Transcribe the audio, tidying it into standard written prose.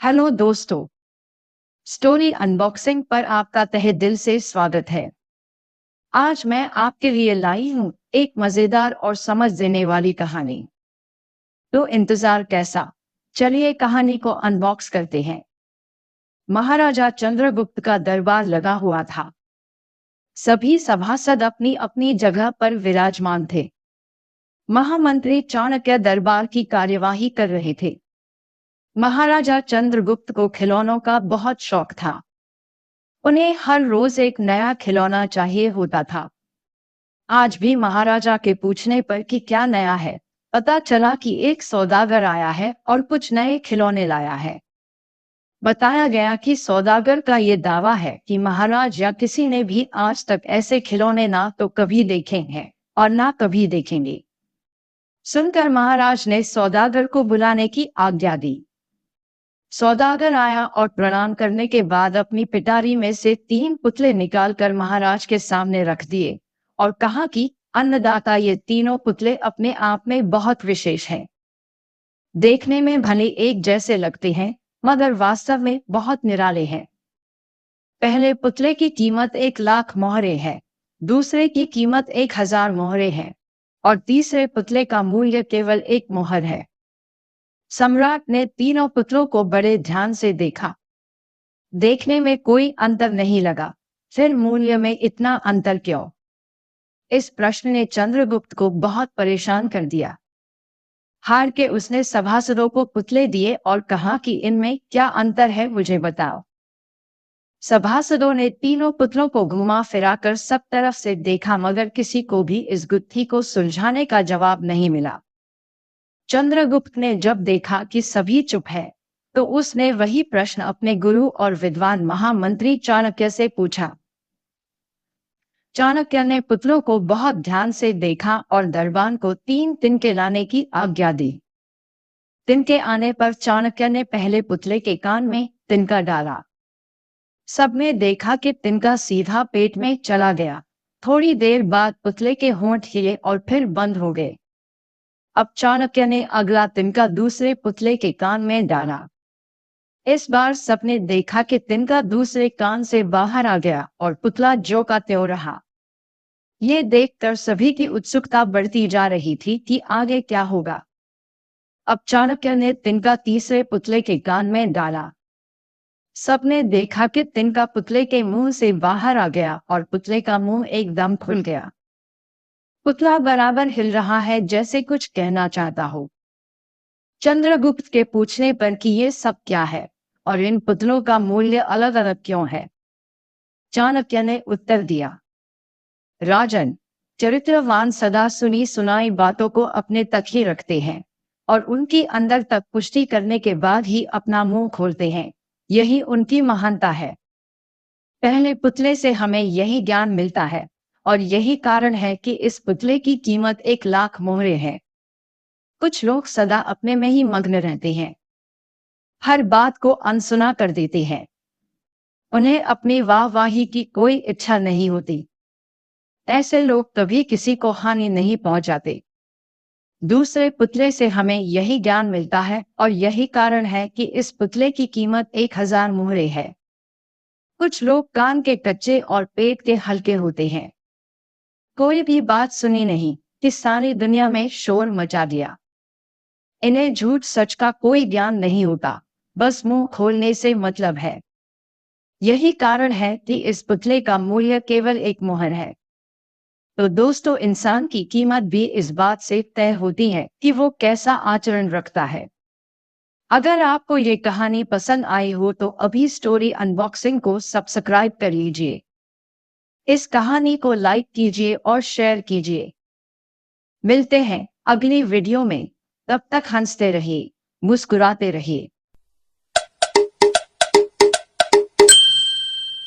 Hello दोस्तों, story unboxing पर आपका तहे दिल से स्वागत है। आज मैं आपके लिए लाई हूँ एक मजेदार और समझ देने वाली कहानी। तो इंतजार कैसा? चलिए कहानी को अनबॉक्स करते हैं। महाराजा चंद्रगुप्त का दरबार लगा हुआ था। सभी सभासद अपनी अपनी जगह पर विराजमान थे। महामंत्री चाणक्य दरबार की कार्यवाही कर रहे थे। महाराजा चंद्रगुप्त को खिलौनों का बहुत शौक था। उन्हें हर रोज एक नया खिलौना चाहिए होता था। आज भी महाराजा के पूछने पर कि क्या नया है, पता चला कि एक सौदागर आया है और कुछ नए खिलौने लाया है। बताया गया कि सौदागर का ये दावा है कि महाराज या किसी ने भी आज तक ऐसे खिलौने ना तो कभी देखे हैं और ना कभी देखेंगे। सुनकर महाराज ने सौदागर को बुलाने की आज्ञा दी। सौदागर आया और प्रणाम करने के बाद अपनी पिटारी में से 3 पुतले निकालकर महाराज के सामने रख दिए और कहा कि अन्नदाता, ये तीनों पुतले अपने आप में बहुत विशेष हैं। देखने में भले एक जैसे लगते हैं, मगर वास्तव में बहुत निराले हैं। पहले पुतले की कीमत 1,00,000 मोहरे है, दूसरे की कीमत 1,000 मोहरे है और तीसरे पुतले का मूल्य केवल 1 मोहर है। सम्राट ने तीनों पुतलों को बड़े ध्यान से देखा। देखने में कोई अंतर नहीं लगा, फिर मूल्य में इतना अंतर क्यों? इस प्रश्न ने चंद्रगुप्त को बहुत परेशान कर दिया। हार के उसने सभासदों को पुतले दिए और कहा कि इनमें क्या अंतर है, मुझे बताओ। सभासदों ने तीनों पुतलों को घुमा फिराकर सब तरफ से देखा, मगर किसी को भी इस गुत्थी को सुलझाने का जवाब नहीं मिला। चंद्रगुप्त ने जब देखा कि सभी चुप है, तो उसने वही प्रश्न अपने गुरु और विद्वान महामंत्री चाणक्य से पूछा। चाणक्य ने पुतलों को बहुत ध्यान से देखा और दरबान को 3 तिनके लाने की आज्ञा दी। तिनके आने पर चाणक्य ने पहले पुतले के कान में तिनका डाला। सबने देखा कि तिनका सीधा पेट में चला गया। थोड़ी देर बाद पुतले के होंठ हिले और फिर बंद हो गए। अब चाणक्य ने अगला तिनका दूसरे पुतले के कान में डाला। इस बार सबने देखा कि तिनका दूसरे कान से बाहर आ गया और पुतला ज्यों का त्यों रहा। ये देखकर सभी की उत्सुकता बढ़ती जा रही थी कि आगे क्या होगा। अब चाणक्य ने तिनका तीसरे पुतले के कान में डाला। सबने देखा कि तिनका पुतले के मुंह से बाहर आ गया और पुतले का मुंह एकदम खुल गया। पुतला बराबर हिल रहा है, जैसे कुछ कहना चाहता हो। चंद्रगुप्त के पूछने पर कि ये सब क्या है और इन पुतलों का मूल्य अलग अलग क्यों है, चाणक्य ने उत्तर दिया, राजन, चरित्रवान सदा सुनी सुनाई बातों को अपने तक ही रखते हैं और उनकी अंदर तक पुष्टि करने के बाद ही अपना मुंह खोलते हैं। यही उनकी महानता है। पहले पुतले से हमें यही ज्ञान मिलता है और यही कारण है कि इस पुतले की कीमत 1,00,000 मोहरे है। कुछ लोग सदा अपने में ही मग्न रहते हैं, हर बात को अनसुना कर देते हैं। उन्हें अपनी वाहवाही की कोई इच्छा नहीं होती। ऐसे लोग कभी किसी को हानि नहीं पहुंचाते। दूसरे पुतले से हमें यही ज्ञान मिलता है और यही कारण है कि इस पुतले की कीमत 1,000 मोहरे है। कुछ लोग कान के कच्चे और पेट के हल्के होते हैं। कोई भी बात सुनी नहीं कि सारी दुनिया में शोर मचा दिया। इन्हें झूठ सच का कोई ज्ञान नहीं होता, बस मुंह खोलने से मतलब है। यही कारण है कि इस पुतले का मूल्य केवल 1 मोहर है। तो दोस्तों, इंसान की कीमत भी इस बात से तय होती है कि वो कैसा आचरण रखता है। अगर आपको ये कहानी पसंद आई हो तो अभी स्टोरी अनबॉक्सिंग को सब्सक्राइब कर लीजिए। इस कहानी को लाइक कीजिए और शेयर कीजिए। मिलते हैं अगली वीडियो में। तब तक हंसते रहिए, मुस्कुराते रहिए।